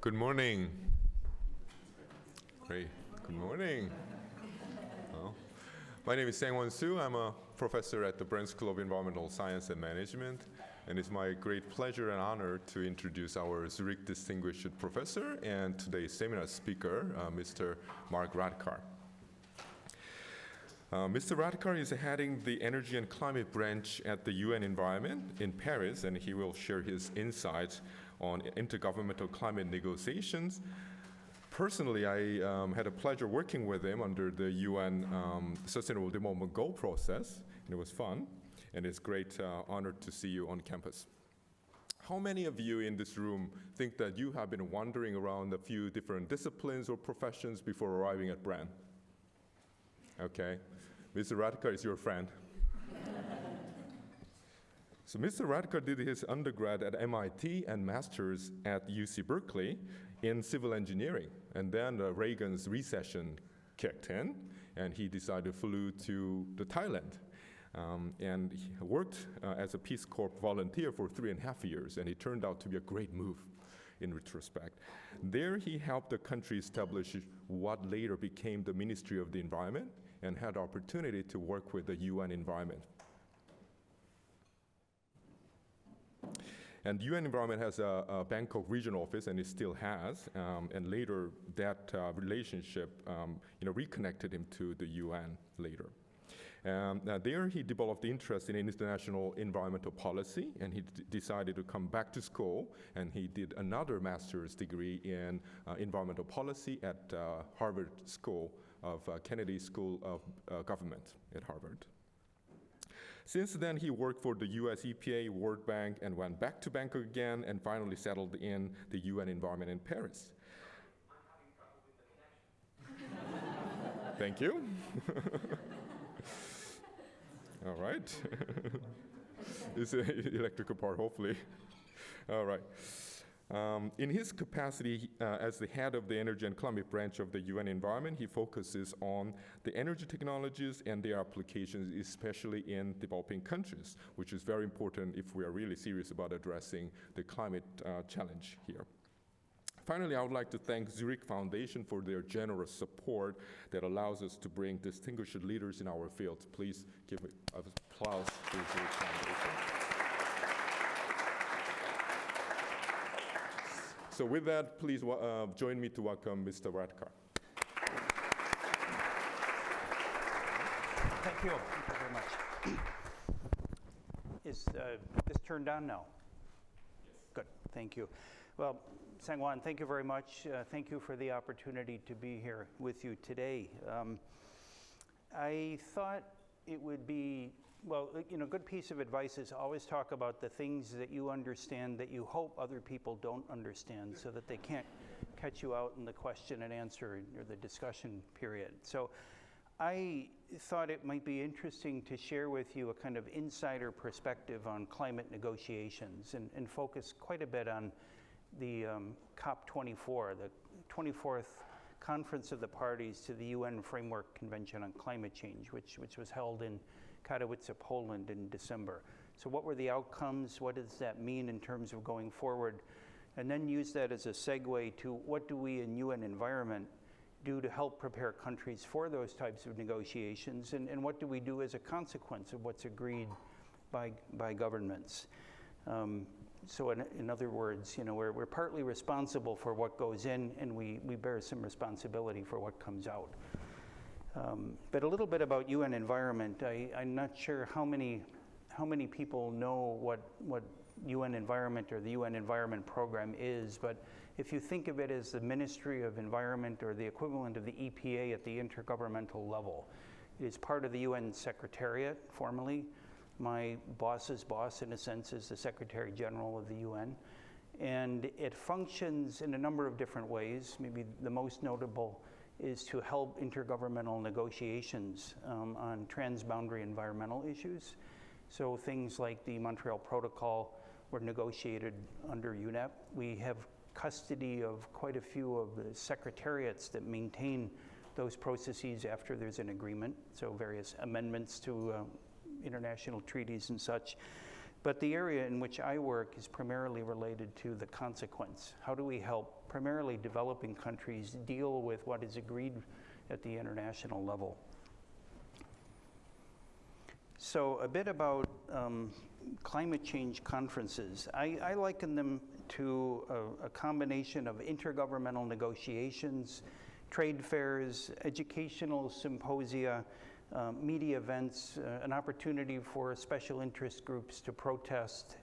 Good morning. Great. Good morning. Well, my name is Sang-Won Soo. I'm a professor at the Bren School of Environmental Science and Management, and it's my great pleasure and honor to introduce our Zurich Distinguished Professor and today's seminar speaker, Mr. Mark Radka. Mr. Radka is heading the Energy and Climate Branch at the UN Environment in Paris, and he will share his insights on intergovernmental climate negotiations. Personally, I had a pleasure working with him under the UN Sustainable Development Goal process, and it was fun, and it's a great honor to see you on campus. How many of you in this room think that you have been wandering around a few different disciplines or professions before arriving at Bren? Okay, Mr. Radka is your friend. So Mr. Radka did his undergrad at MIT and master's at UC Berkeley in civil engineering. And then Reagan's recession kicked in, and he decided to flew to Thailand. And he worked as a Peace Corps volunteer for 3.5 years, and it turned out to be a great move in retrospect. There he helped the country establish what later became the Ministry of the Environment and had the opportunity to work with the UN Environment. And UN Environment has a Bangkok regional office, and it still has. And later, that relationship, reconnected him to the UN later. There, he developed interest in international environmental policy, and he decided to come back to school, and he did another master's degree in environmental policy at Harvard School of Kennedy School of Government at Harvard. Since then, he worked for the US EPA, World Bank, and went back to Bangkok again, and finally settled in the UN Environment in Paris. Thank you. All right. It's an electrical part, hopefully. All right. In his capacity as the head of the Energy and Climate Branch of the UN Environment, he focuses on the energy technologies and their applications, especially in developing countries, which is very important if we are really serious about addressing the climate challenge here. Finally, I would like to thank Zurich Foundation for their generous support that allows us to bring distinguished leaders in our field. Please give an applause to Zurich Foundation. So with that, please join me to welcome Mr. Radka. Thank you. Thank you very much. Is this turned on now? Yes. Good. Thank you. Well, Sang-Won, thank you very much. Thank you for the opportunity to be here with you today. I thought it would be, well, a good piece of advice is always talk about the things that you understand that you hope other people don't understand so that they can't catch you out in the question and answer or the discussion period. So I thought it might be interesting to share with you a kind of insider perspective on climate negotiations and focus quite a bit on the COP24, the 24th Conference of the Parties to the UN Framework Convention on Climate Change, which was held in KATOWICE, Poland in December. So what were the outcomes? What does that mean in terms of going forward? And then use that as a segue to what do we in UN Environment do to help prepare countries for those types of negotiations, and what do we do as a consequence of what's agreed by governments? So in other words, we're partly responsible for what goes in, and we bear some responsibility for what comes out. But a little bit about UN Environment. I'm not sure how many people know what UN Environment or the UN Environment Program is, but if you think of it as the Ministry of Environment or the equivalent of the EPA at the intergovernmental level, it is part of the UN Secretariat formally. My boss's boss, in a sense, is the Secretary General of the UN. And it functions in a number of different ways. Maybe the most notable is to help intergovernmental negotiations on transboundary environmental issues. So things like the Montreal Protocol were negotiated under UNEP. We have custody of quite a few of the secretariats that maintain those processes after there's an agreement, so various amendments to international treaties and such. But the area in which I work is primarily related to the consequence. How do we help primarily developing countries, deal with what is agreed at the international level. So a bit about climate change conferences. I liken them to a combination of intergovernmental negotiations, trade fairs, educational symposia, media events, an opportunity for special interest groups to protest.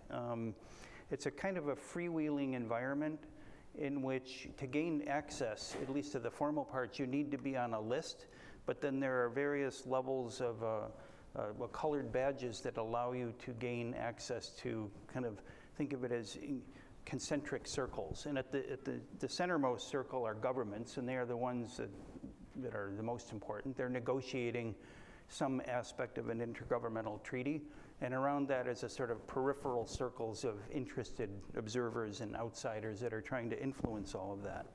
It's a kind of a freewheeling environment in which to gain access, at least to the formal parts, you need to be on a list, but then there are various levels of colored badges that allow you to gain access to kind of, think of it as concentric circles. And at the centermost circle are governments, and they are the ones that are the most important. They're negotiating some aspect of an intergovernmental treaty, and around that is a sort of peripheral circles of interested observers and outsiders that are trying to influence all of that.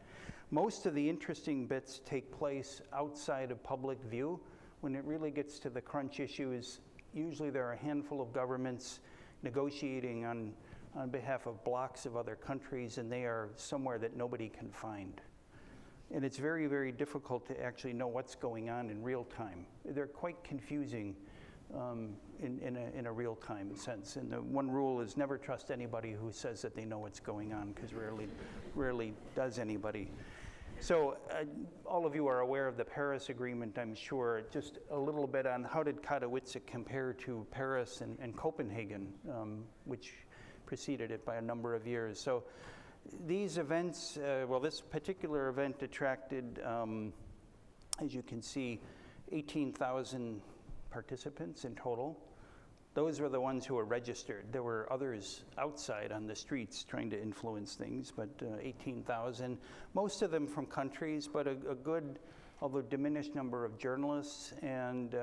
Most of the interesting bits take place outside of public view. When it really gets to the crunch issues, usually there are a handful of governments negotiating on behalf of blocks of other countries, and they are somewhere that nobody can find. And it's very, very difficult to actually know what's going on in real time. They're quite confusing in a real time sense. And the one rule is never trust anybody who says that they know what's going on, because rarely does anybody. So all of you are aware of the Paris Agreement, I'm sure. Just a little bit on how did KATOWICE compare to Paris and Copenhagen, which preceded it by a number of years. So these events, well, this particular event attracted, as you can see, 18,000 participants in total. Those were the ones who were registered. There were others outside on the streets trying to influence things, but 18,000, most of them from countries, but a good, although diminished number of journalists and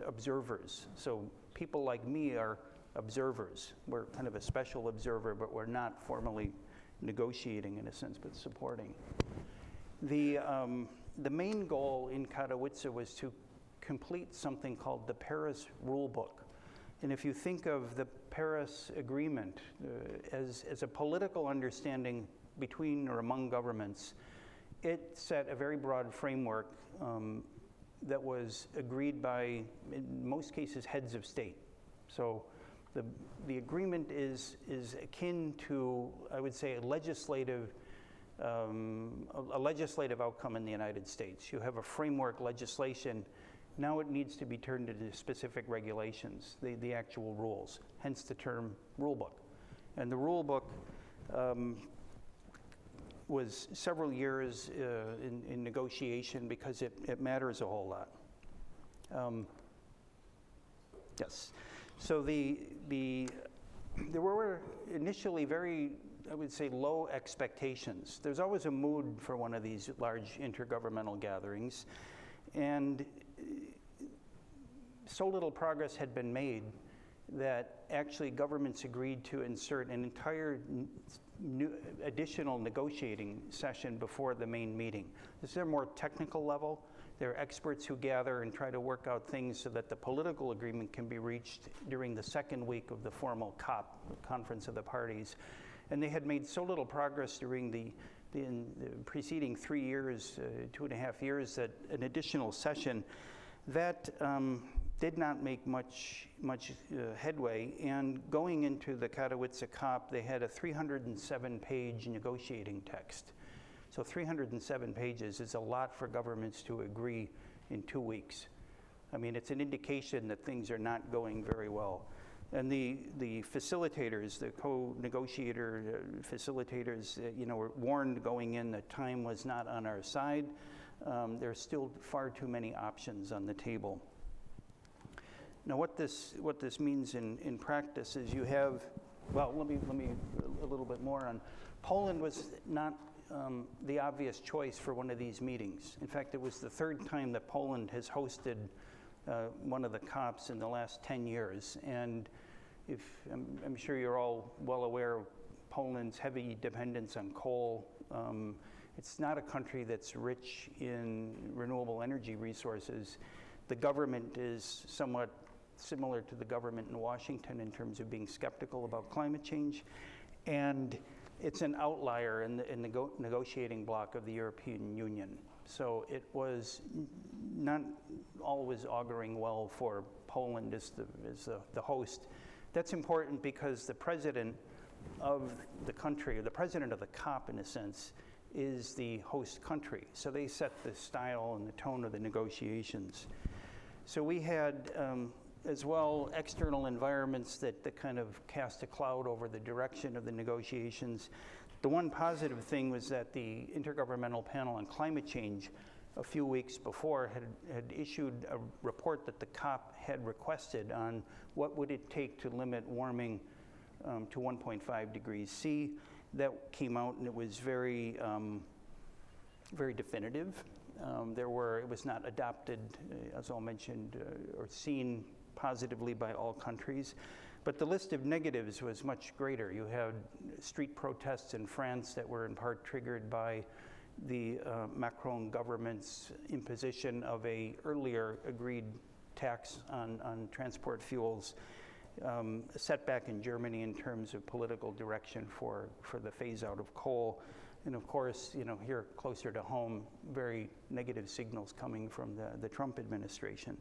observers. So people like me are observers. We're kind of a special observer, but we're not formally negotiating in a sense, but supporting. The main goal in KATOWICE was to complete something called the Paris Rulebook. And if you think of the Paris Agreement as a political understanding between or among governments, it set a very broad framework that was agreed by, in most cases, heads of state. So the agreement is akin to, I would say, a legislative outcome in the United States. You have a framework legislation. Now it needs to be turned into specific regulations, the actual rules, hence the term rulebook. And the rulebook was several years in negotiation because it matters a whole lot. Yes, so there were initially very, I would say, low expectations. There's always a mood for one of these large intergovernmental gatherings, and so little progress had been made that actually governments agreed to insert an entire additional negotiating session before the main meeting. This is a more technical level. There are experts who gather and try to work out things so that the political agreement can be reached during the second week of the formal COP, the Conference of the Parties. And they had made so little progress during the preceding 3 years, 2.5 years, that an additional session that did not make much headway. And going into the KATOWICE COP, they had a 307-page negotiating text. So 307 pages is a lot for governments to agree in 2 weeks. I mean, it's an indication that things are not going very well. And the facilitators, the co-negotiator facilitators, were warned going in that time was not on our side. There's still far too many options on the table. Now, what this means in practice is you have, well, let me a little bit more on. Poland was not the obvious choice for one of these meetings. In fact, it was the third time that Poland has hosted one of the COPs in the last 10 years. And I'm sure you're all well aware of Poland's heavy dependence on coal. It's not a country that's rich in renewable energy resources. The government is somewhat similar to the government in Washington in terms of being skeptical about climate change. And it's an outlier in the negotiating bloc of the European Union. So it was not always auguring well for Poland as the host. That's important because the president of the country, or the president of the COP in a sense, is the host country. So they set the style and the tone of the negotiations. So we had as well external environments that kind of cast a cloud over the direction of the negotiations. The one positive thing was that the Intergovernmental Panel on Climate Change a few weeks before had issued a report that the COP had requested on what would it take to limit warming to 1.5 degrees C. That came out and it was very, very definitive. It was not adopted, as I mentioned, or seen positively by all countries. But the list of negatives was much greater. You had street protests in France that were in part triggered by the Macron government's imposition of a earlier agreed tax on transport fuels, a setback in Germany in terms of political direction for the phase out of coal. And of course, here closer to home, very negative signals coming from the Trump administration.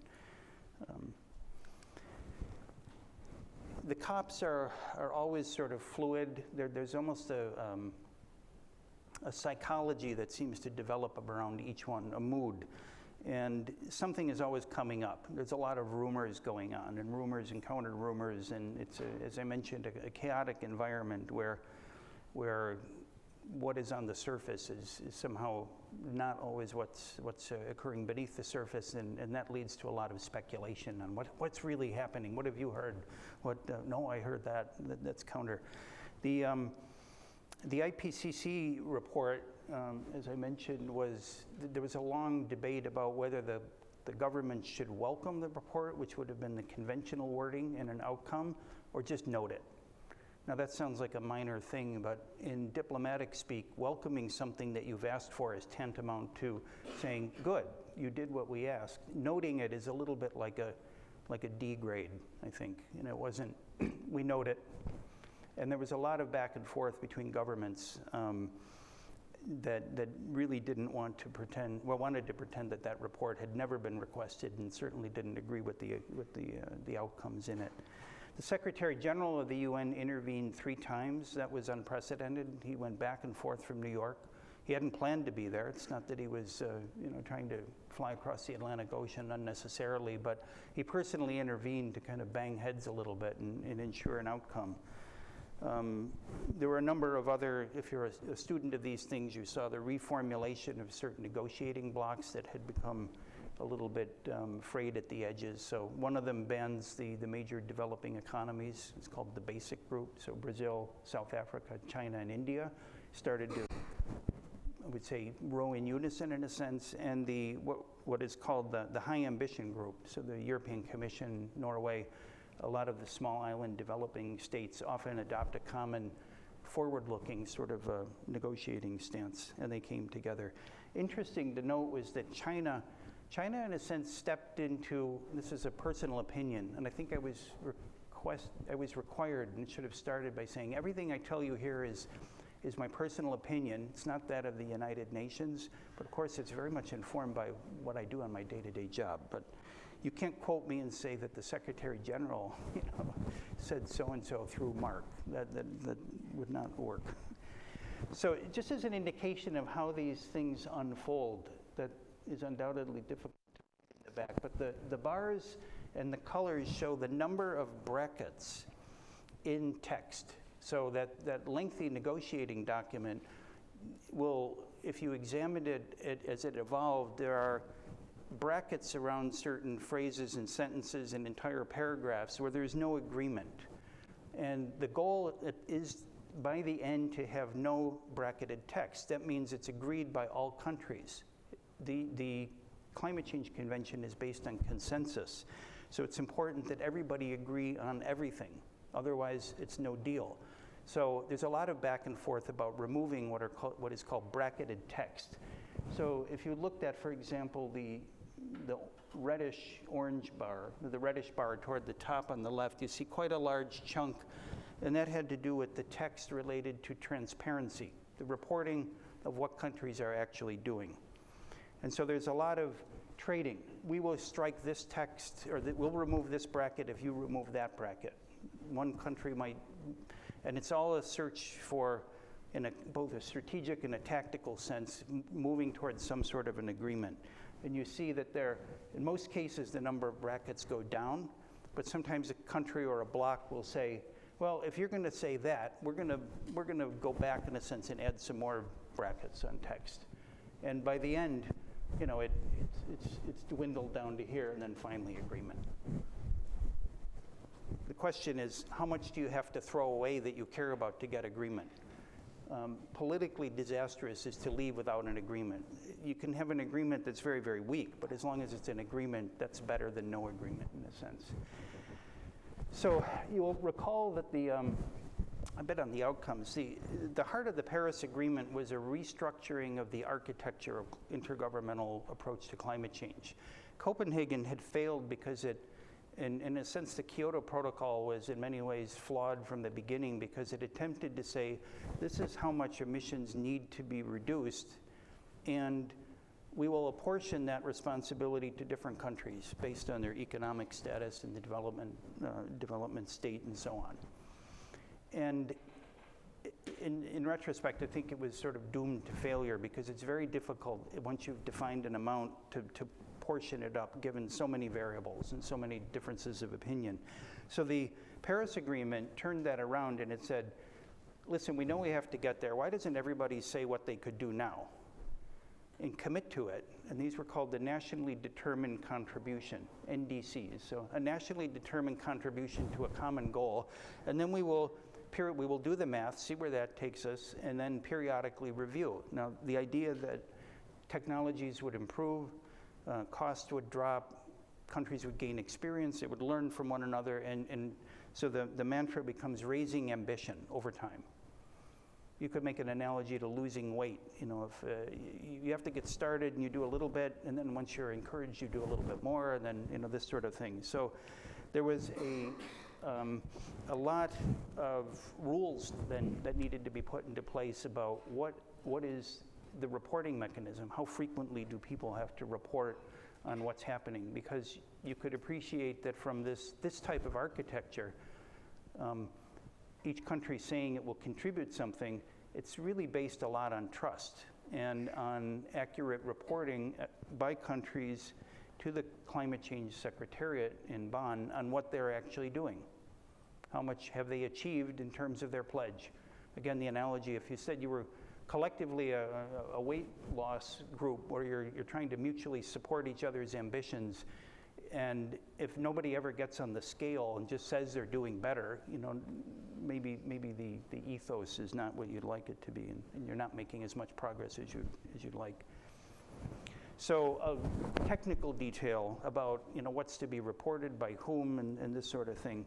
The COPs are always sort of fluid. There's almost a psychology that seems to develop around each one, a mood. And something is always coming up. There's a lot of rumors going on, and rumors and counter rumors, and it's, as I mentioned, a chaotic environment where what is on the surface is somehow not always what's occurring beneath the surface, and that leads to a lot of speculation on what's really happening. What have you heard? No, I heard that. That's counter. The IPCC report, as I mentioned, there was a long debate about whether the government should welcome the report, which would have been the conventional wording in an outcome, or just note it. Now that sounds like a minor thing, but in diplomatic speak, welcoming something that you've asked for is tantamount to saying, good, you did what we asked. Noting it is a little bit like a D grade, I think. It wasn't, we note it. And there was a lot of back and forth between governments that really didn't want to pretend, wanted to pretend that report had never been requested and certainly didn't agree with the outcomes in it. The Secretary General of the UN intervened 3 times. That was unprecedented. He went back and forth from New York. He hadn't planned to be there. It's not that he was trying to fly across the Atlantic Ocean unnecessarily, but he personally intervened to kind of bang heads a little bit and ensure an outcome. There were a number of other, if you're a student of these things, you saw the reformulation of certain negotiating blocks that had become a little bit frayed at the edges. So one of them bans the major developing economies. It's called the BASIC group. So Brazil, South Africa, China, and India started to, I would say, row in unison in a sense. And what is called the high ambition group. So the European Commission, Norway, a lot of the small island developing states often adopt a common forward-looking sort of negotiating stance, and they came together. Interesting to note was that China in a sense stepped into, this is a personal opinion, and I think I was required and should have started by saying, everything I tell you here is my personal opinion. It's not that of the United Nations, but of course it's very much informed by what I do on my day-to-day job. But you can't quote me and say that the Secretary General said so-and-so through Mark. That would not work. So just as an indication of how these things unfold, that is undoubtedly difficult in the back, but the bars and the colors show the number of brackets in text. So that lengthy negotiating document will, if you examined it as it evolved, there are brackets around certain phrases and sentences and entire paragraphs where there's no agreement. And the goal is by the end to have no bracketed text. That means it's agreed by all countries. The Climate Change Convention is based on consensus. So it's important that everybody agree on everything. Otherwise, it's no deal. So there's a lot of back and forth about removing what is called bracketed text. So if you looked at, for example, the reddish-orange bar, the reddish bar toward the top on the left, you see quite a large chunk And that had to do with the text related to transparency, the reporting of what countries are actually doing. And so there's a lot of trading. We will strike this text, or we'll remove this bracket if you remove that bracket. One country might, and it's all a search for, in both a strategic and a tactical sense, moving towards some sort of an agreement. And you see that there, in most cases, the number of brackets go down, but sometimes a country or a bloc will say, well, if you're going to say that, we're going to go back in a sense and add some more brackets on text. And by the end, you know, it's dwindled down to here, and then finally agreement. The question is, how much do you have to throw away that you care about to get agreement? Politically disastrous is to leave without an agreement. You can have an agreement that's very, very weak, but as long as it's an agreement, that's better than no agreement in a sense. So you'll recall that a bit on the outcomes, the heart of the Paris Agreement was a restructuring of the architecture of intergovernmental approach to climate change. Copenhagen had failed because in a sense, the Kyoto Protocol was in many ways flawed from the beginning because it attempted to say, this is how much emissions need to be reduced, and we will apportion that responsibility to different countries based on their economic status and the development state and so on. And in retrospect, I think it was sort of doomed to failure because it's very difficult once you've defined an amount to portion it up given so many variables and so many differences of opinion. So the Paris Agreement turned that around and it said, listen, we know we have to get there. Why doesn't everybody say what they could do now and commit to it? And these were called the Nationally Determined Contribution, NDCs. So a nationally determined contribution to a common goal. And then we will do the math, see where that takes us, and then periodically review. Now, the idea that technologies would improve, costs would drop, countries would gain experience, it would learn from one another, and so the mantra becomes raising ambition over time. You could make an analogy to losing weight. You know, if you have to get started and you do a little bit, and then once you're encouraged, you do a little bit more, and then, you know, this sort of thing. So there was a lot of rules then that needed to be put into place about what is the reporting mechanism. How frequently do people have to report on what's happening? Because you could appreciate that from this type of architecture, each country saying it will contribute something, it's really based a lot on trust and on accurate reporting by countries to the Climate Change Secretariat in Bonn on what they're actually doing. How much have they achieved in terms of their pledge? Again, the analogy, if you said you were collectively a weight loss group where you're trying to mutually support each other's ambitions, and if nobody ever gets on the scale and just says they're doing better, you know, maybe the ethos is not what you'd like it to be, and you're not making as much progress as you'd like. So a technical detail about, you know, what's to be reported by whom and this sort of thing.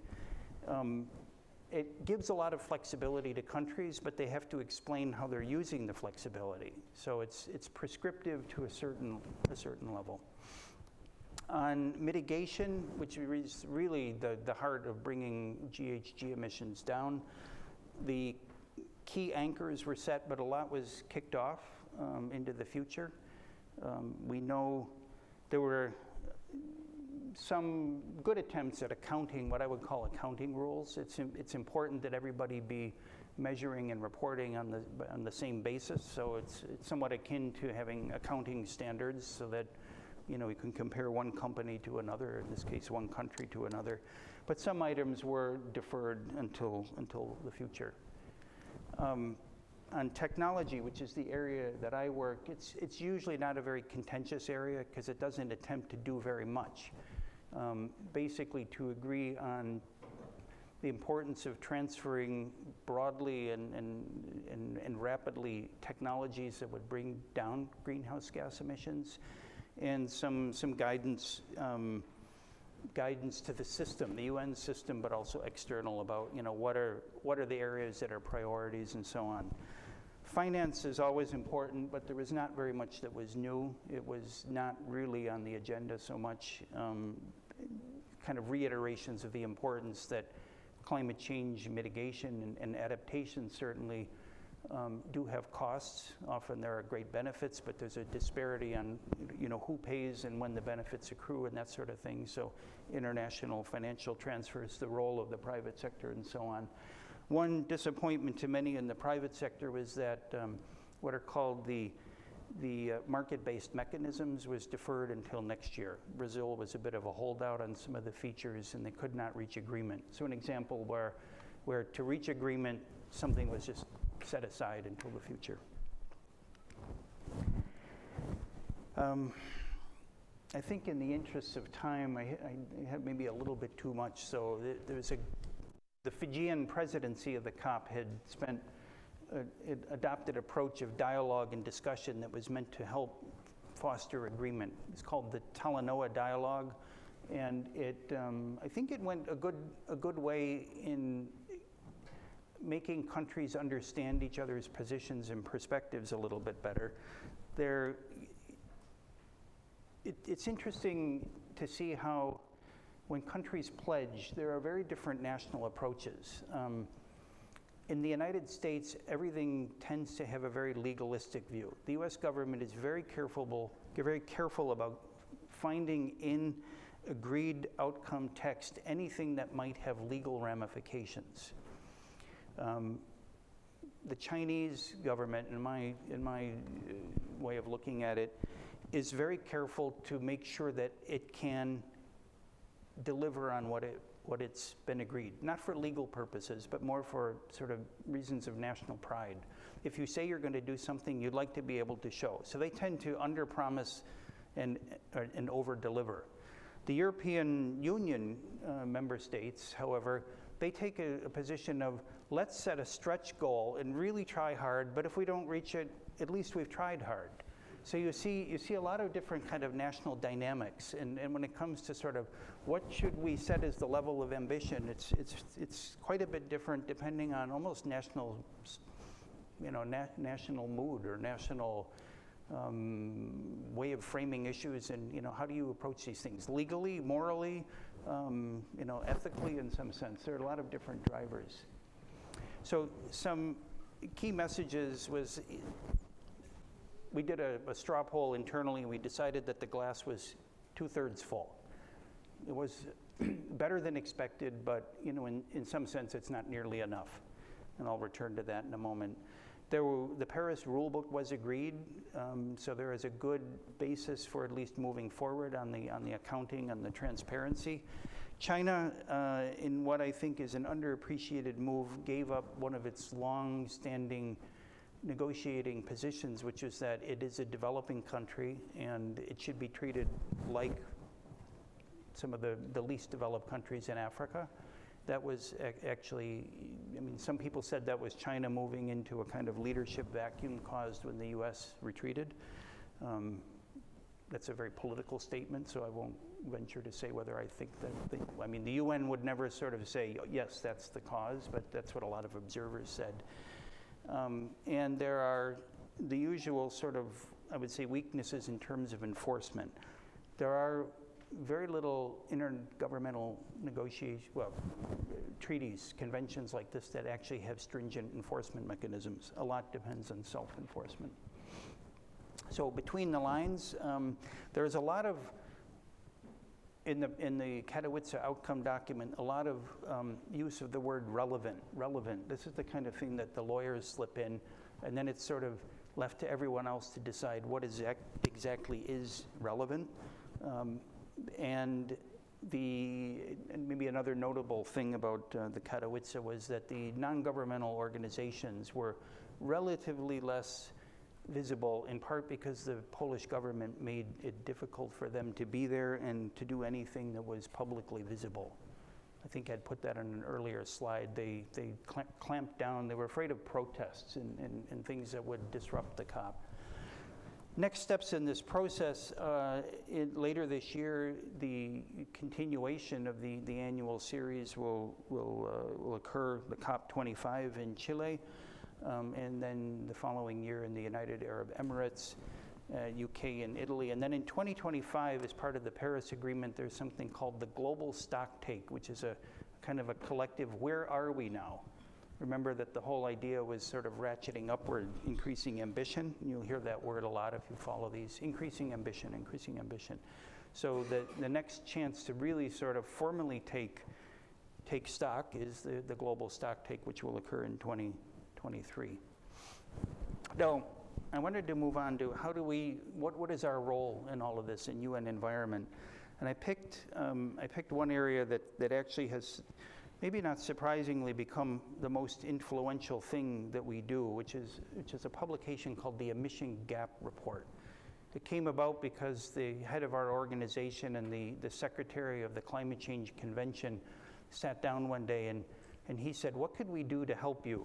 It gives a lot of flexibility to countries, but they have to explain how they're using the flexibility. So it's prescriptive to a certain level. On mitigation, which is really the heart of bringing GHG emissions down, the key anchors were set, but a lot was kicked off into the future. We know there were some good attempts at accounting, what I would call accounting rules. It's important that everybody be measuring and reporting on the same basis. So it's somewhat akin to having accounting standards so that, you know, you can compare one company to another, in this case one country to another. But some items were deferred until the future. On technology, which is the area that I work, it's usually not a very contentious area because it doesn't attempt to do very much. Basically to agree on the importance of transferring broadly and rapidly technologies that would bring down greenhouse gas emissions, and some guidance to the system, the UN system, but also external about, you know, what are the areas that are priorities and so on. Finance is always important, but there was not very much that was new. It was not really on the agenda so much. Kind of reiterations of the importance that climate change mitigation and adaptation certainly do have costs. Often there are great benefits, but there's a disparity on who pays and when the benefits accrue and that sort of thing. So international financial transfers, the role of the private sector and so on. One disappointment to many in the private sector was that what are called the market-based mechanisms was deferred until next year. Brazil was a bit of a holdout on some of the features and they could not reach agreement. So an example where to reach agreement, something was just set aside until the future. I think in the interests of time, I had maybe a little bit too much. So the Fijian presidency of the COP had adopted approach of dialogue and discussion that was meant to help foster agreement. It's called the Talanoa Dialogue, and I think it went a good way in making countries understand each other's positions and perspectives a little bit better. It's interesting to see how when countries pledge, there are very different national approaches. In the United States, everything tends to have a very legalistic view. The US government is very careful about finding in agreed outcome text anything that might have legal ramifications. The Chinese government, in my way of looking at it, is very careful to make sure that it can deliver on what it's been agreed, not for legal purposes, but more for sort of reasons of national pride. If you say you're going to do something, you'd like to be able to show. So they tend to underpromise and over-deliver. The European Union member states, however, they take a position of let's set a stretch goal and really try hard, but if we don't reach it, at least we've tried hard. So you see a lot of different kind of national dynamics, and when it comes to sort of what should we set as the level of ambition, it's quite a bit different depending on almost national, national mood or national way of framing issues, and how do you approach these things legally, morally, ethically in some sense. There are a lot of different drivers. So some key messages was, we did a straw poll internally and we decided that the glass was 2/3 full. It was better than expected, but in some sense it's not nearly enough. And I'll return to that in a moment. The Paris Rulebook was agreed, so there is a good basis for at least moving forward on the accounting and the transparency. China, in what I think is an underappreciated move, gave up one of its long-standing negotiating positions, which is that it is a developing country and it should be treated like some of the least developed countries in Africa. That was actually, some people said that was China moving into a kind of leadership vacuum caused when the US retreated. That's a very political statement, so I won't venture to say whether I think that, the UN would never sort of say, yes, that's the cause, but that's what a lot of observers said. And there are the usual sort of, I would say, weaknesses in terms of enforcement. There are very little intergovernmental treaties, conventions like this that actually have stringent enforcement mechanisms. A lot depends on self-enforcement. So between the lines, there's a lot of, in the KATOWICE outcome document, a lot of use of the word relevant. Relevant. This is the kind of thing that the lawyers slip in, and then it's sort of left to everyone else to decide what exactly is relevant. And maybe another notable thing about the KATOWICE was that the non-governmental organizations were relatively less visible, in part because the Polish government made it difficult for them to be there and to do anything that was publicly visible. I think I'd put that on an earlier slide. They clamped down. They were afraid of protests and things that would disrupt the COP. Next steps in this process, later this year, the continuation of the annual series will occur, the COP25 in Chile, and then the following year in the United Arab Emirates. UK and Italy. And then in 2025, as part of the Paris Agreement, there's something called the Global Stocktake, which is a kind of a collective, where are we now? Remember that the whole idea was sort of ratcheting upward, increasing ambition. You'll hear that word a lot if you follow these, increasing ambition, increasing ambition. So the next chance to really sort of formally take stock is the global stocktake, which will occur in 2023. Now, I wanted to move on to what is our role in all of this in UN environment? And I picked one area that actually has, maybe not surprisingly, become the most influential thing that we do, which is a publication called the Emission Gap Report. It came about because the head of our organization and the secretary of the Climate Change Convention sat down one day and he said, what could we do to help you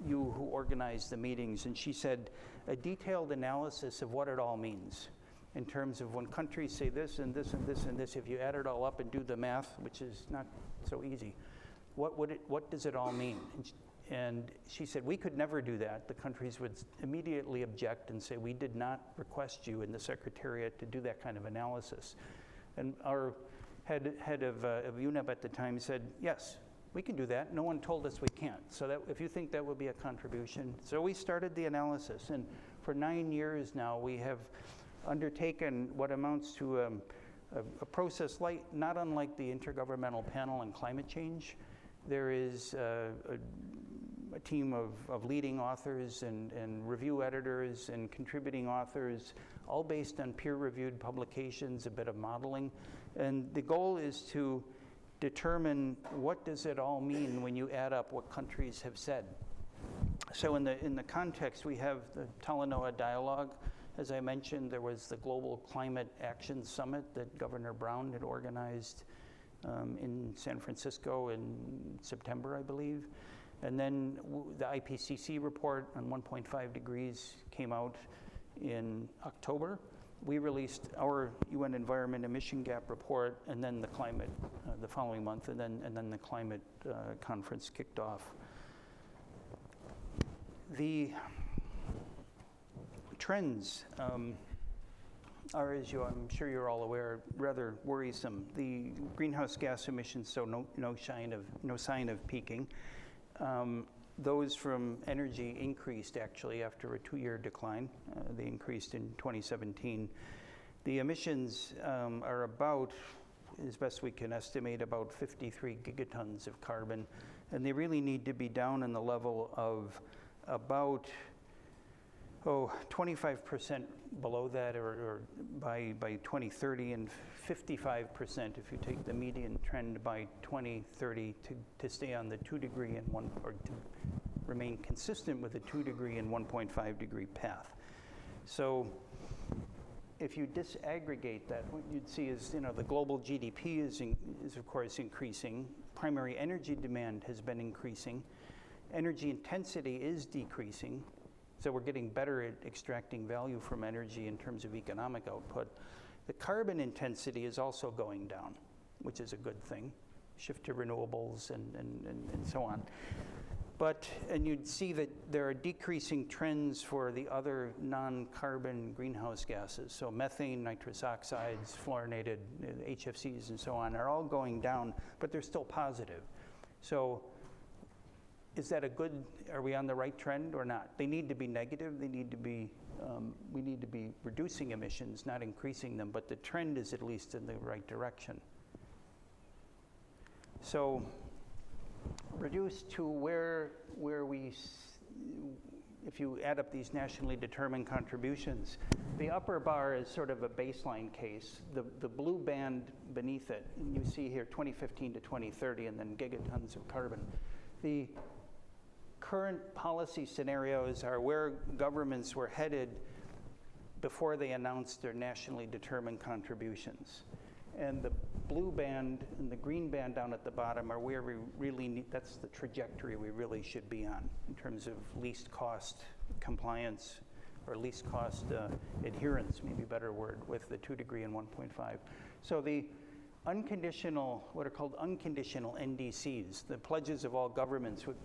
who organize the meetings? And she said, a detailed analysis of what it all means in terms of when countries say this and this and this and this, if you add it all up and do the math, which is not so easy, what does it all mean? And she said, we could never do that. The countries would immediately object and say, we did not request you in the Secretariat to do that kind of analysis. And our head of UNEP at the time said, yes, we can do that. No one told us we can't. So that, if you think that would be a contribution. So we started the analysis. And for 9 years now, we have undertaken what amounts to a process not unlike the Intergovernmental Panel on Climate Change. There is a team of leading authors and review editors and contributing authors, all based on peer-reviewed publications, a bit of modeling. And the goal is to determine what does it all mean when you add up what countries have said. So in the context, we have the Talanoa Dialogue. As I mentioned, there was the Global Climate Action Summit that Governor Brown had organized in San Francisco in September, I believe. And then the IPCC report on 1.5 degrees came out in October. We released our UN Environment Emission Gap Report, and then the climate the following month, and then the climate conference kicked off. The trends are, as I'm sure you're all aware, rather worrisome. The greenhouse gas emissions show no sign of peaking. Those from energy increased actually after a 2-year decline. They increased in 2017. The emissions are about, as best we can estimate, about 53 gigatons of carbon, and they really need to be down in the level of about 25% below that, or by 2030, and 55% if you take the median trend by 2030 to stay on the 2 degree and or to remain consistent with the 2 degree and 1.5 degree path. So if you disaggregate that, what you'd see is, the global GDP is of course increasing. Primary energy demand has been increasing. Energy intensity is decreasing. So we're getting better at extracting value from energy in terms of economic output. The carbon intensity is also going down, which is a good thing. Shift to renewables and so on. And you'd see that there are decreasing trends for the other non-carbon greenhouse gases. So methane, nitrous oxides, fluorinated HFCs and so on are all going down, but they're still positive. So is that are we on the right trend or not? They need to be negative. They need to be, we need to be reducing emissions, not increasing them, but the trend is at least in the right direction. So reduced to where if you add up these nationally determined contributions, the upper bar is sort of a baseline case. The blue band beneath it, and you see here 2015 to 2030, and then gigatons of carbon. The current policy scenarios are where governments were headed before they announced their nationally determined contributions. And the blue band and the green band down at the bottom are where we really need, that's the trajectory we really should be on in terms of least cost compliance, or least cost adherence, maybe a better word, with the 2 degree and 1.5. So the unconditional, what are called unconditional NDCs, the pledges of all governments would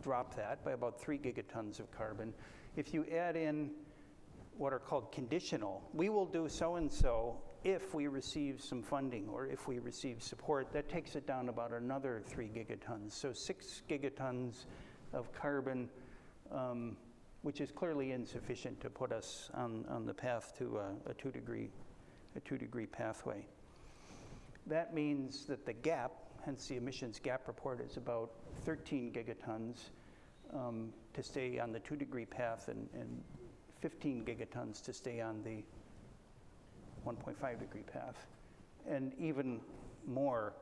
drop that by about 3 gigatons of carbon. If you add in what are called conditional. We will do so-and-so if we receive some funding or if we receive support. That takes it down about another 3 gigatons. So 6 gigatons of carbon, which is clearly insufficient to put us on the path to a 2-degree pathway. That means that the gap, hence the emissions gap report, is about 13 gigatons to stay on the 2-degree path and 15 gigatons to stay on the 1.5 degree path, and even more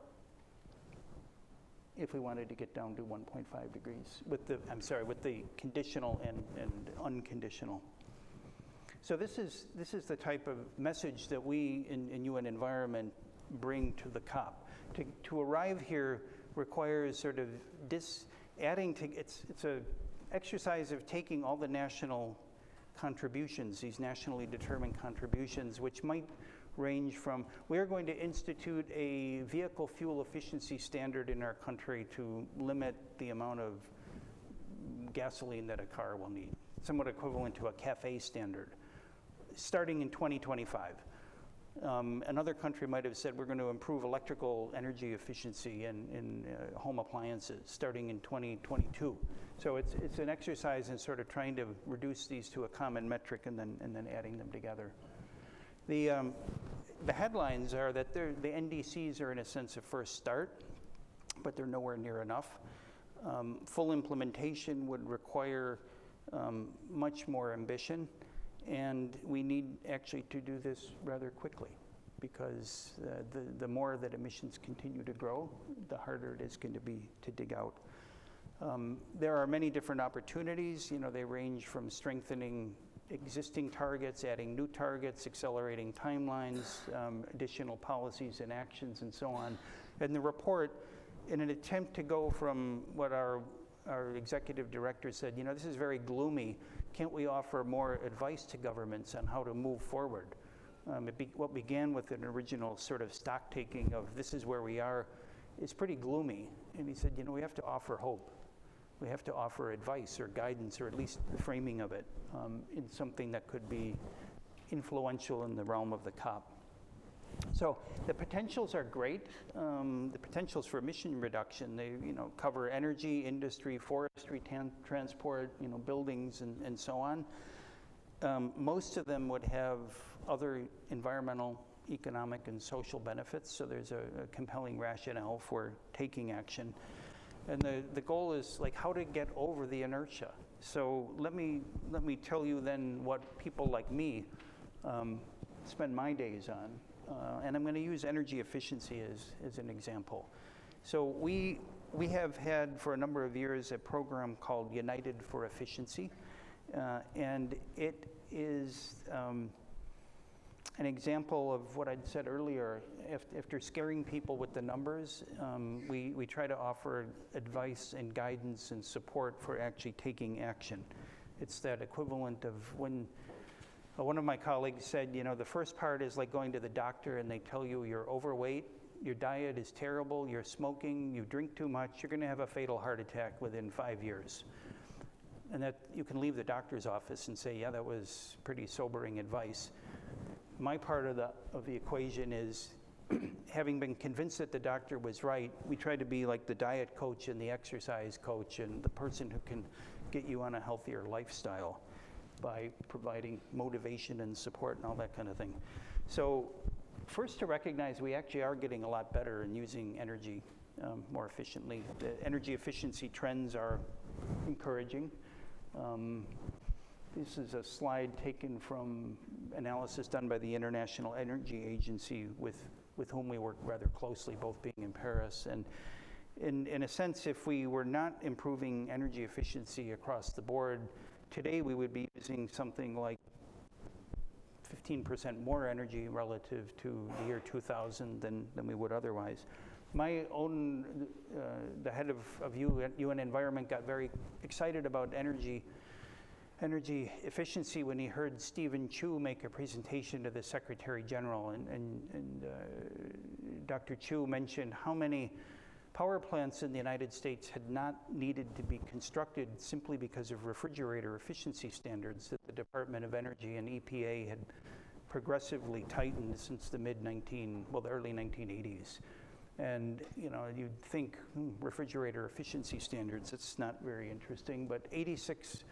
if we wanted to get down to 1.5 degrees with the conditional and unconditional. So this is the type of message that we in UN Environment bring to the COP. To arrive here requires sort of adding to, it's a exercise of taking all the national contributions, these nationally determined contributions, which might range from, we are going to institute a vehicle fuel efficiency standard in our country to limit the amount of gasoline that a car will need, somewhat equivalent to a CAFE standard, starting in 2025. Another country might have said we're going to improve electrical energy efficiency in home appliances starting in 2022. So it's an exercise in sort of trying to reduce these to a common metric and then adding them together. The headlines are that the NDCs are in a sense a first start, but they're nowhere near enough. Full implementation would require much more ambition. And we need actually to do this rather quickly, because the more that emissions continue to grow, the harder it is going to be to dig out. There are many different opportunities. They range from strengthening existing targets, adding new targets, accelerating timelines, additional policies and actions, and so on. And the report, in an attempt to go from what our executive director said, this is very gloomy. Can't we offer more advice to governments on how to move forward? What began with an original sort of stock taking of this is where we are is pretty gloomy. And he said, we have to offer hope. We have to offer advice or guidance, or at least the framing of it in something that could be influential in the realm of the COP. So the potentials are great. The potentials for emission reduction, they cover energy, industry, forestry, transport, buildings, and so on. Most of them would have other environmental, economic, and social benefits. So there's a compelling rationale for taking action. And the goal is how to get over the inertia. So let me tell you then what people like me spend my days on. And I'm going to use energy efficiency as an example. So we have had for a number of years a program called United for Efficiency. And it is an example of what I'd said earlier. After scaring people with the numbers, we try to offer advice and guidance and support for actually taking action. It's that equivalent of when one of my colleagues said, the first part is like going to the doctor and they tell you you're overweight, your diet is terrible, you're smoking, you drink too much, you're going to have a fatal heart attack within 5 years. And that you can leave the doctor's office and say, yeah, that was pretty sobering advice. My part of the equation is, having been convinced that the doctor was right, we try to be like the diet coach and the exercise coach and the person who can get you on a healthier lifestyle by providing motivation and support and all that kind of thing. So first, to recognize we actually are getting a lot better in using energy more efficiently. The energy efficiency trends are encouraging. This is a slide taken from analysis done by the International Energy Agency with whom we work rather closely, both being in Paris. And in a sense, if we were not improving energy efficiency across the board, today we would be using something like 15% more energy relative to the year 2000 than we would otherwise. My own, the head of UN Environment got very excited about energy efficiency when he heard Stephen Chu make a presentation to the Secretary General, and Dr. Chu mentioned how many Power plants in the United States had not needed to be constructed simply because of refrigerator efficiency standards that the Department of Energy and EPA had progressively tightened since the the early 1980s. And you'd think refrigerator efficiency standards, it's not very interesting, but 86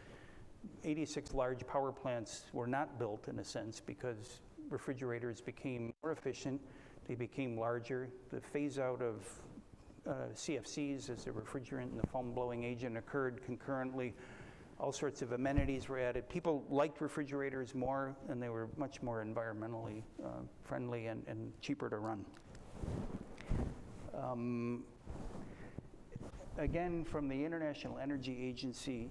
large power plants were not built in a sense because refrigerators became more efficient, they became larger. The phase out of CFCs as a refrigerant and the foam blowing agent occurred concurrently. All sorts of amenities were added. People liked refrigerators more, and they were much more environmentally friendly and cheaper to run. Again, from the International Energy Agency,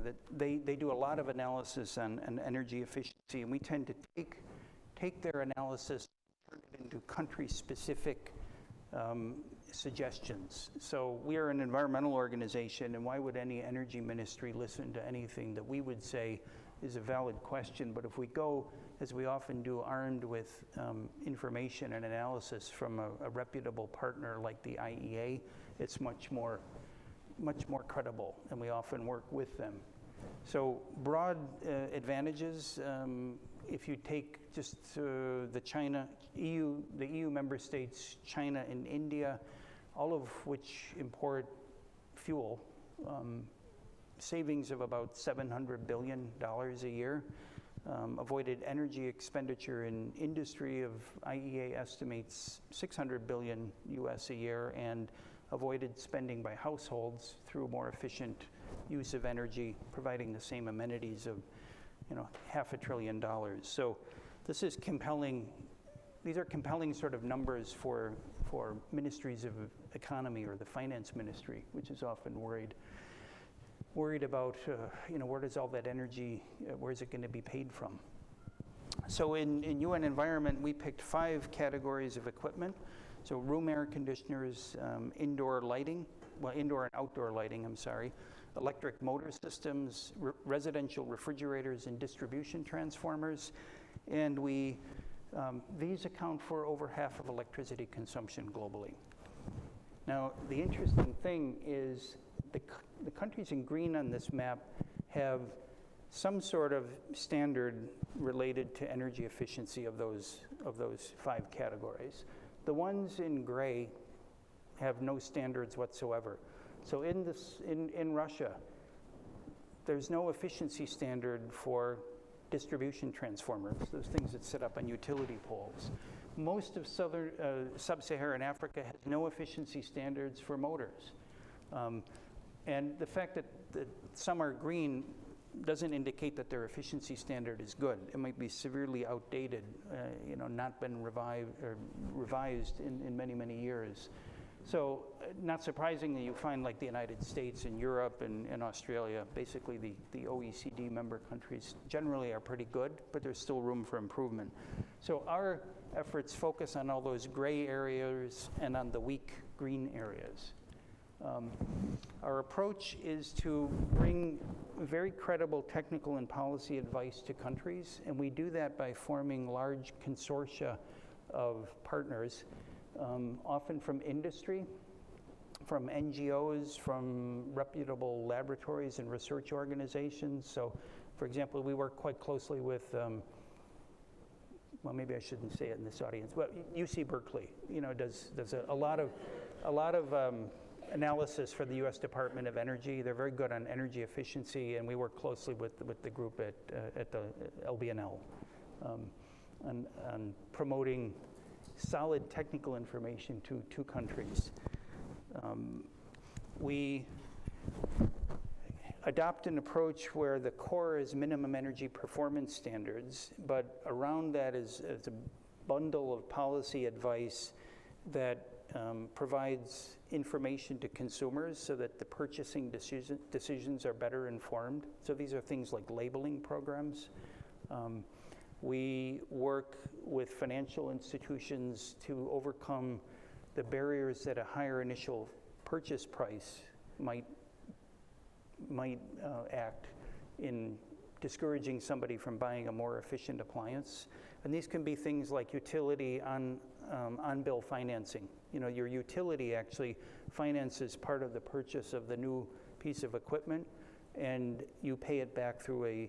that they do a lot of analysis on energy efficiency, and we tend to take their analysis and turn it into country-specific suggestions. So we are an environmental organization, and why would any energy ministry listen to anything that we would say is a valid question? But if we go, as we often do, armed with information and analysis from a reputable partner like the IEA, it's much more credible, and we often work with them. So broad advantages, if you take just the EU member states, China and India, all of which import fuel, savings of about $700 billion a year, avoided energy expenditure in industry of IEA estimates $600 billion US a year, and avoided spending by households through more efficient use of energy, providing the same amenities of $500 billion. So this is compelling. These are compelling sort of numbers for ministries of economy or the finance ministry, which is often worried about where does all that energy, where is it going to be paid from? So in UN Environment, we picked 5 categories of equipment. So room air conditioners, indoor and outdoor lighting, electric motor systems, residential refrigerators and distribution transformers, and these account for over half of electricity consumption globally. Now, the interesting thing is the countries in green on this map have some sort of standard related to energy efficiency of those 5 categories. The ones in gray have no standards whatsoever. So in Russia, there's no efficiency standard for distribution transformers, those things that sit up on utility poles. Most of sub-Saharan Africa has no efficiency standards for motors. And the fact that some are green doesn't indicate that their efficiency standard is good. It might be severely outdated, not been revised in many, many years. So not surprisingly, you find like the United States and Europe and Australia, basically the OECD member countries generally are pretty good, but there's still room for improvement. So our efforts focus on all those gray areas and on the weak green areas. Our approach is to bring very credible technical and policy advice to countries, and we do that by forming large consortia of partners, often from industry, from NGOs, from reputable laboratories and research organizations. So, for example, we work quite closely with, well, maybe I shouldn't say it in this audience, but UC Berkeley, does a lot of analysis for the U.S. Department of Energy. They're very good on energy efficiency, and we work closely with the group at the LBNL on promoting solid technical information to 2 countries. We adopt an approach where the core is minimum energy performance standards, but around that is a bundle of policy advice that provides information to consumers so that the purchasing decisions are better informed. So these are things like labeling programs. We work with financial institutions to overcome the barriers that a higher initial purchase price might act in discouraging somebody from buying a more efficient appliance. And these can be things like utility on-bill financing. You know, your utility actually finances part of the purchase of the new piece of equipment, and you pay it back through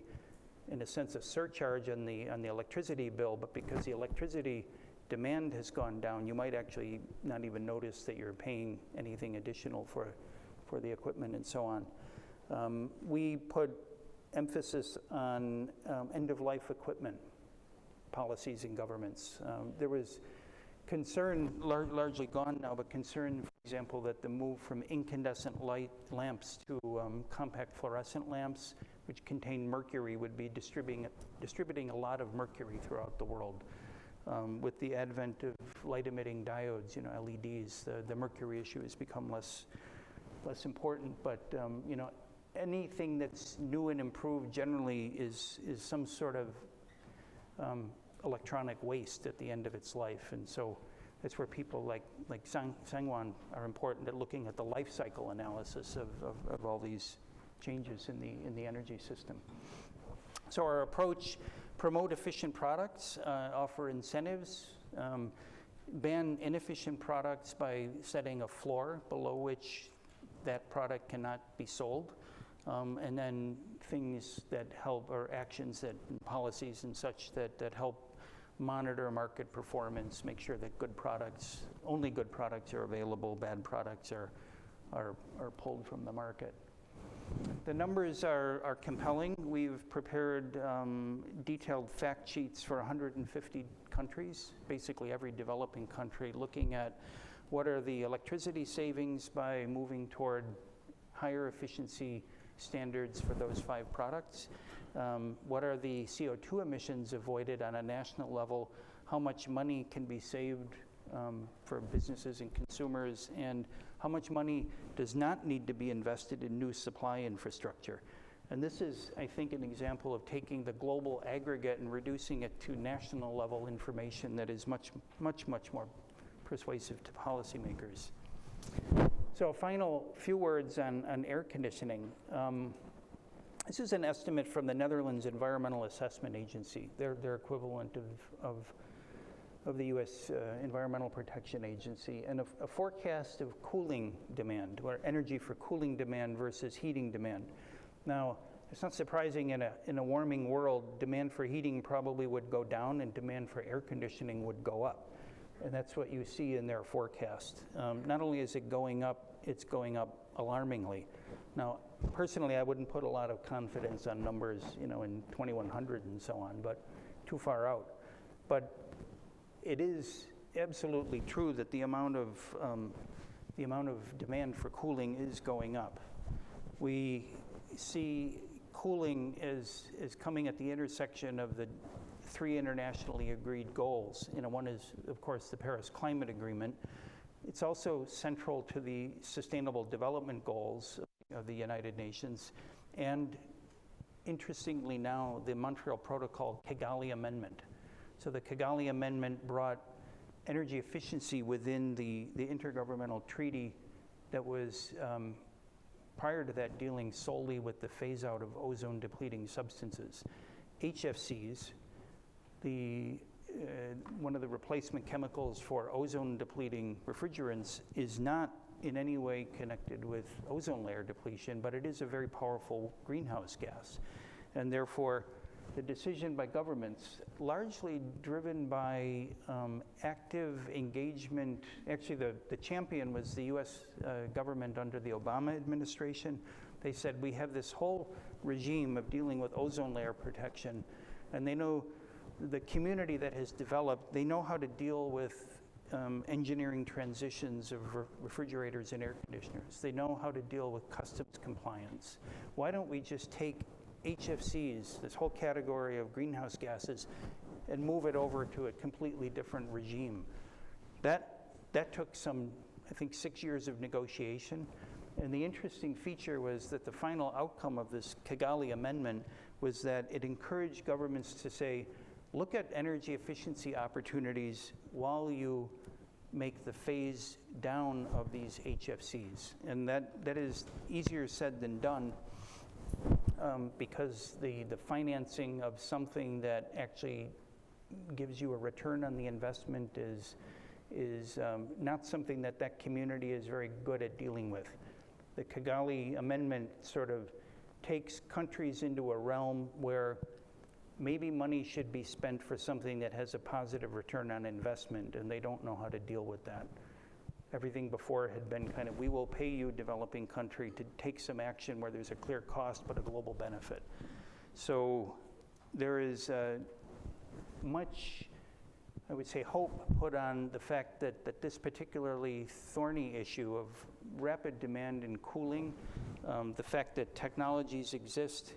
in a sense, a surcharge on the electricity bill. But because the electricity demand has gone down, you might actually not even notice that you're paying anything additional for the equipment and so on. We put emphasis on end-of-life equipment policies in governments. There was concern, largely gone now, but concern, for example, that the move from incandescent light lamps to compact fluorescent lamps, which contain mercury, would be distributing a lot of mercury throughout the world. With the advent of light-emitting diodes, you know, LEDs, the mercury issue has become less important. But you know, anything that's new and improved generally is some sort of electronic waste at the end of its life, and so that's where people like Sangwan are important at looking at the life cycle analysis of all these changes in the energy system. So our approach: promote efficient products, offer incentives, ban inefficient products by setting a floor below which that product cannot be sold, and then things that help, or actions that, policies and such that help monitor market performance, make sure that only good products are available, bad products are pulled from the market. The numbers are compelling. We've prepared detailed fact sheets for 150 countries, basically every developing country, looking at what are the electricity savings by moving toward higher efficiency standards for those 5 products. What are the CO2 emissions avoided on a national level? How much money can be saved for businesses and consumers? And how much money does not need to be invested in new supply infrastructure? And this is, I think, an example of taking the global aggregate and reducing it to national level information that is much, much, much more persuasive to policymakers. So a final few words on air conditioning. This is an estimate from the Netherlands Environmental Assessment Agency, their equivalent of the U.S. Environmental Protection Agency, and a forecast of cooling demand, or energy for cooling demand versus heating demand. Now, it's not surprising in a warming world, demand for heating probably would go down and demand for air conditioning would go up. And that's what you see in their forecast. Not only is it going up, it's going up alarmingly. Now, personally, I wouldn't put a lot of confidence on numbers, you know, in 2100 and so on, but too far out. But it is absolutely true that the amount of demand for cooling is going up. We see cooling is coming at the intersection of the 3 internationally agreed goals. You know, one is, of course, the Paris Climate Agreement. It's also central to the Sustainable Development Goals of the United Nations, and interestingly now, the Montreal Protocol Kigali Amendment. So the Kigali Amendment brought energy efficiency within the intergovernmental treaty that was prior to that dealing solely with the phase out of ozone depleting substances. HFCs, one of the replacement chemicals for ozone depleting refrigerants, is not in any way connected with ozone layer depletion, but it is a very powerful greenhouse gas. And therefore, the decision by governments, largely driven by active engagement, actually the champion was the US government under the Obama administration. They said, we have this whole regime of dealing with ozone layer protection, and they know the community that has developed, they know how to deal with engineering transitions of refrigerators and air conditioners. They know how to deal with customs compliance. Why don't we just take HFCs, this whole category of greenhouse gases, and move it over to a completely different regime? That took some, I think, 6 years of negotiation. And the interesting feature was that the final outcome of this Kigali Amendment was that it encouraged governments to say, look at energy efficiency opportunities while you make the phase down of these HFCs. And that is easier said than done, because the financing of something that actually gives you a return on the investment is not something that that community is very good at dealing with. The Kigali Amendment sort of takes countries into a realm where maybe money should be spent for something that has a positive return on investment, and they don't know how to deal with that. Everything before had been kind of, we will pay you, developing country, to take some action where there's a clear cost but a global benefit. So there is much, I would say, hope put on the fact that this particularly thorny issue of rapid demand and cooling, the fact that technologies exist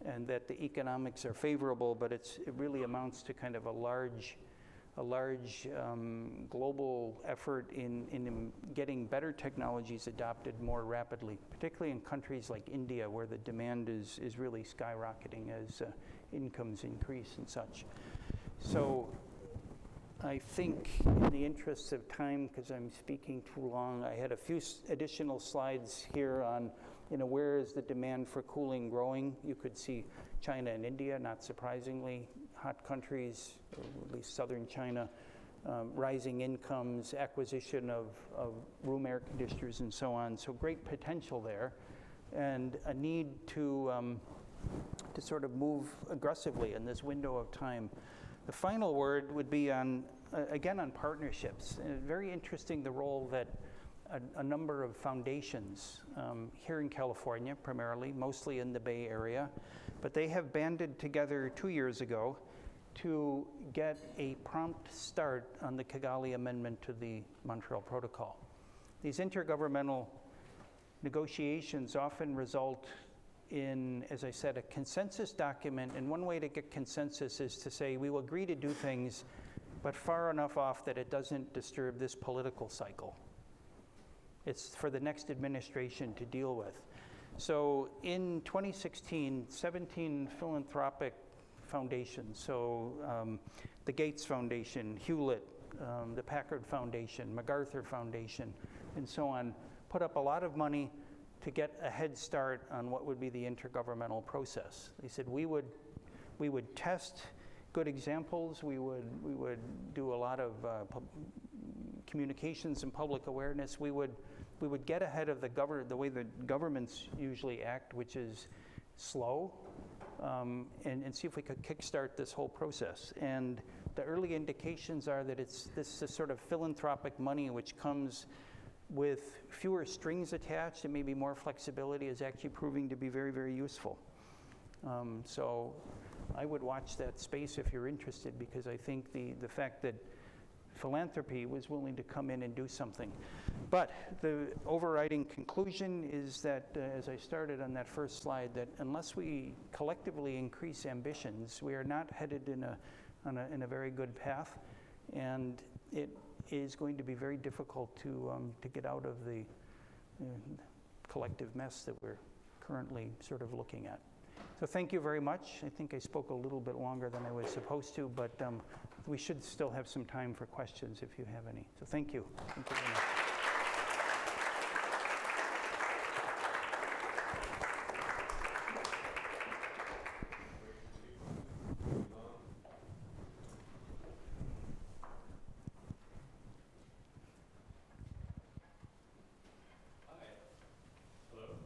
and that the economics are favorable, but it really amounts to kind of a large global effort in getting better technologies adopted more rapidly, particularly in countries like India, where the demand is really skyrocketing as incomes increase and such. So I think in the interests of time, because I'm speaking too long, I had a few additional slides here on, where is the demand for cooling growing? You could see China and India, not surprisingly, hot countries, or at least southern China, rising incomes, acquisition of room air conditioners and so on. So great potential there, and a need to sort of move aggressively in this window of time. The final word would be on, again, on partnerships. And very interesting, the role that a number of foundations here in California, primarily, mostly in the Bay Area, but they have banded together 2 years ago to get a prompt start on the Kigali Amendment to the Montreal Protocol. These intergovernmental negotiations often result in, as I said, a consensus document, and one way to get consensus is to say we will agree to do things, but far enough off that it doesn't disturb this political cycle. It's for the next administration to deal with. So in 2016, 17 philanthropic foundations, so the Gates Foundation, Hewlett, the Packard Foundation, MacArthur Foundation, and so on, put up a lot of money to get a head start on what would be the intergovernmental process. They said we would test good examples, we would do a lot of communications and public awareness, we would get ahead of the way the governments usually act, which is slow, and see if we could kickstart this whole process. And the early indications are that it's this sort of philanthropic money which comes with fewer strings attached and maybe more flexibility is actually proving to be very, very useful. So I would watch that space if you're interested, because I think the fact that philanthropy was willing to come in and do something. But the overriding conclusion is that, as I started on that first slide, that unless we collectively increase ambitions, we are not headed in a very good path, and it is going to be very difficult to get out of the collective mess that we're currently sort of looking at. So thank you very much. I think I spoke a little bit longer than I was supposed to, but we should still have some time for questions if you have any. So thank you. Thank you very much.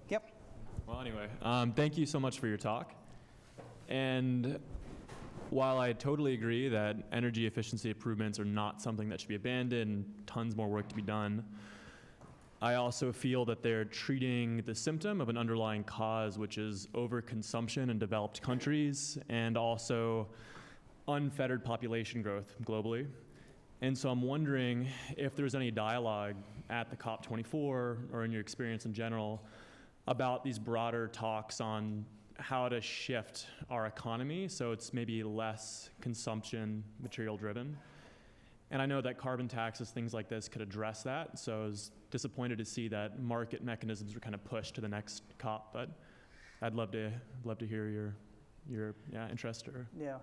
Yep. Well, anyway, thank you so much for your talk. And while I totally agree that energy efficiency improvements are not something that should be abandoned, tons more work to be done, I also feel that they're treating the symptom of an underlying cause, which is overconsumption in developed countries and also unfettered population growth globally. And so I'm wondering if there's any dialogue at the COP24 or in your experience in general about these broader talks on how to shift our economy so it's maybe less consumption material driven. And I know that carbon taxes, things like this could address that. So I was disappointed to see that market mechanisms were kind of pushed to the next COP, but I'd love to hear your interest or. Yeah,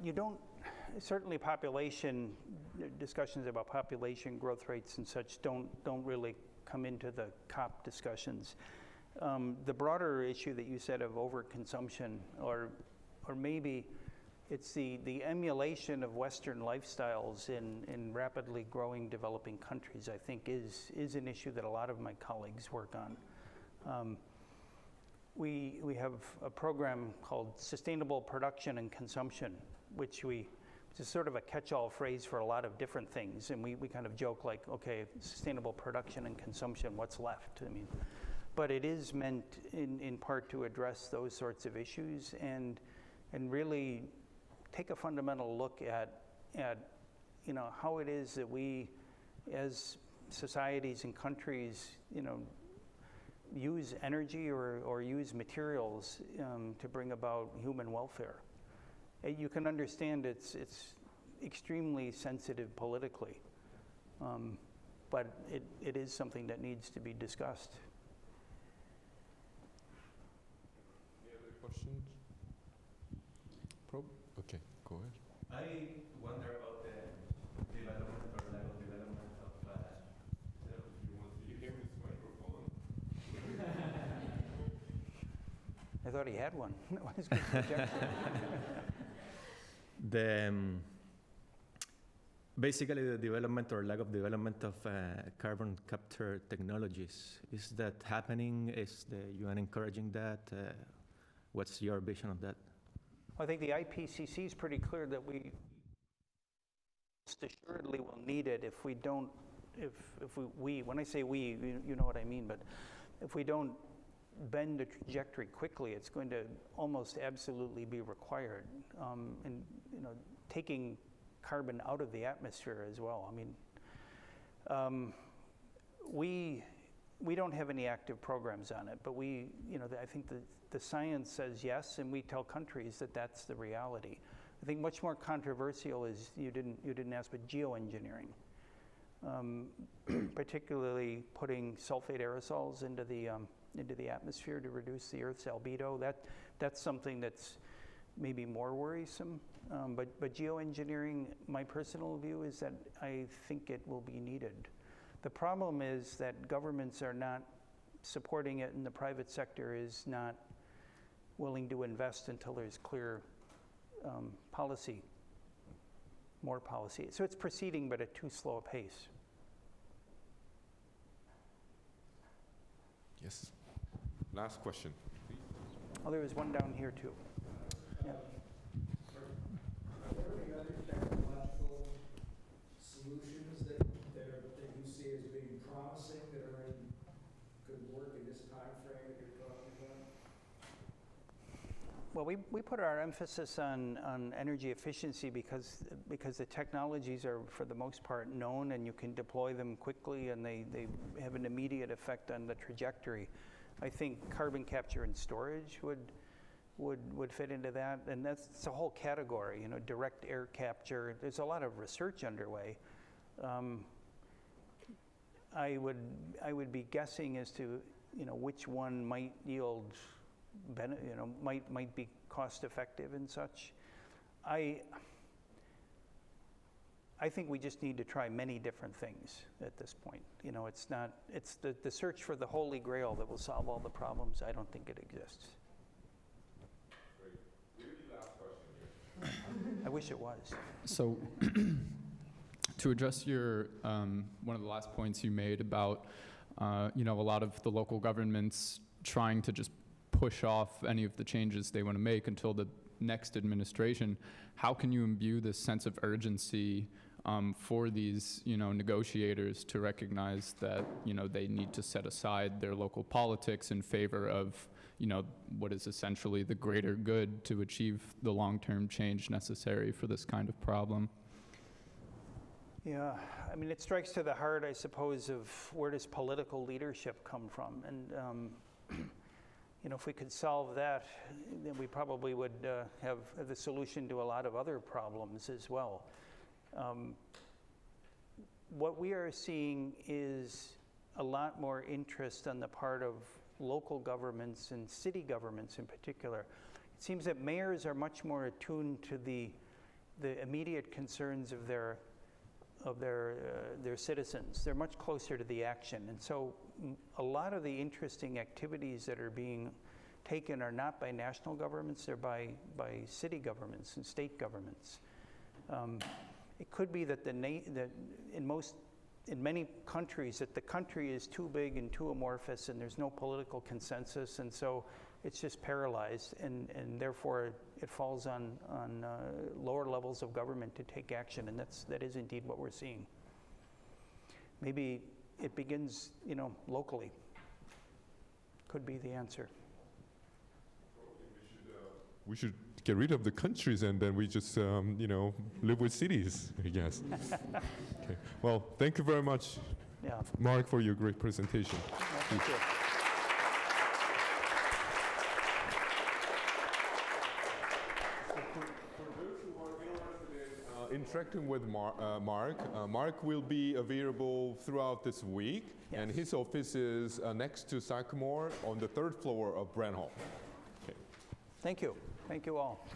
you don't, certainly population, discussions about population growth rates and such don't really come into the COP discussions. The broader issue that you said of overconsumption, or maybe it's the emulation of Western lifestyles in rapidly growing developing countries, I think is an issue that a lot of my colleagues work on. We have a program called Sustainable Production and Consumption, which is sort of a catch-all phrase for a lot of different things. And we kind of joke like, okay, sustainable production and consumption, what's left? I mean, but it is meant in part to address those sorts of issues and really take a fundamental look at how it is that we as societies and countries, use energy or use materials to bring about human welfare. You can understand it's extremely sensitive politically, but it is something that needs to be discussed. Any other questions? Okay, go ahead. I wonder about the development or level development of. You hear this microphone? I thought he had one. That was good projection. Basically, the development or lack of development of carbon capture technologies. Is that happening? Is the UN encouraging that? What's your vision of that? I think the IPCC is pretty clear that we most assuredly will need it if we don't, when I say we, you know what I mean, but if we don't bend the trajectory quickly, it's going to almost absolutely be required. And taking carbon out of the atmosphere as well. I mean, we don't have any active programs on it, but I think the science says yes, and we tell countries that that's the reality. I think much more controversial is, you didn't ask, but geoengineering. Particularly putting sulfate aerosols into the atmosphere to reduce the Earth's albedo. That's something that's maybe more worrisome. But geoengineering, my personal view is that I think it will be needed. The problem is that governments are not supporting it, and the private sector is not willing to invest until there's clear policy, more policy. So it's proceeding, but at too slow a pace. Yes. Last question. Oh, there was one down here too. Yeah. Are there any other technological solutions that you see as being promising that are in good work in this time frame that you're talking about? Well, we put our emphasis on energy efficiency because the technologies are, for the most part, known, and you can deploy them quickly, and they have an immediate effect on the trajectory. I think carbon capture and storage would fit into that, and that's a whole category. Direct air capture. There's a lot of research underway. I would be guessing as to which one might yield might be cost effective and such. I think we just need to try many different things at this point. It's the search for the holy grail that will solve all the problems. I don't think it exists. Great. Maybe last question here. I wish it was. So to address your, one of the last points you made about, a lot of the local governments trying to just push off any of the changes they want to make until the next administration, how can you imbue this sense of urgency for these, negotiators to recognize that, they need to set aside their local politics in favor of, what is essentially the greater good to achieve the long-term change necessary for this kind of problem? Yeah, I mean, it strikes to the heart, I suppose, of where does political leadership come from? And, if we could solve that, then we probably would have the solution to a lot of other problems as well. What we are seeing is a lot more interest on the part of local governments and city governments in particular. It seems that mayors are much more attuned to the immediate concerns of their citizens. They're much closer to the action. And so a lot of the interesting activities that are being taken are not by national governments, they're by city governments and state governments. It could be that that in many countries, that the country is too big and too amorphous and there's no political consensus, and so it's just paralyzed, and therefore it falls on lower levels of government to take action, and that is indeed what we're seeing. Maybe it begins, locally. Could be the answer. We should get rid of the countries and then we just, live with cities, I guess. Okay. Well, thank you very much, Yeah. Mark, for your great presentation. Thank you. For those who are interested in interacting with Mark will be available throughout this week, and Yes. his office is next to Sycamore on the 3rd floor of Bren Hall. Thank you. Thank you all.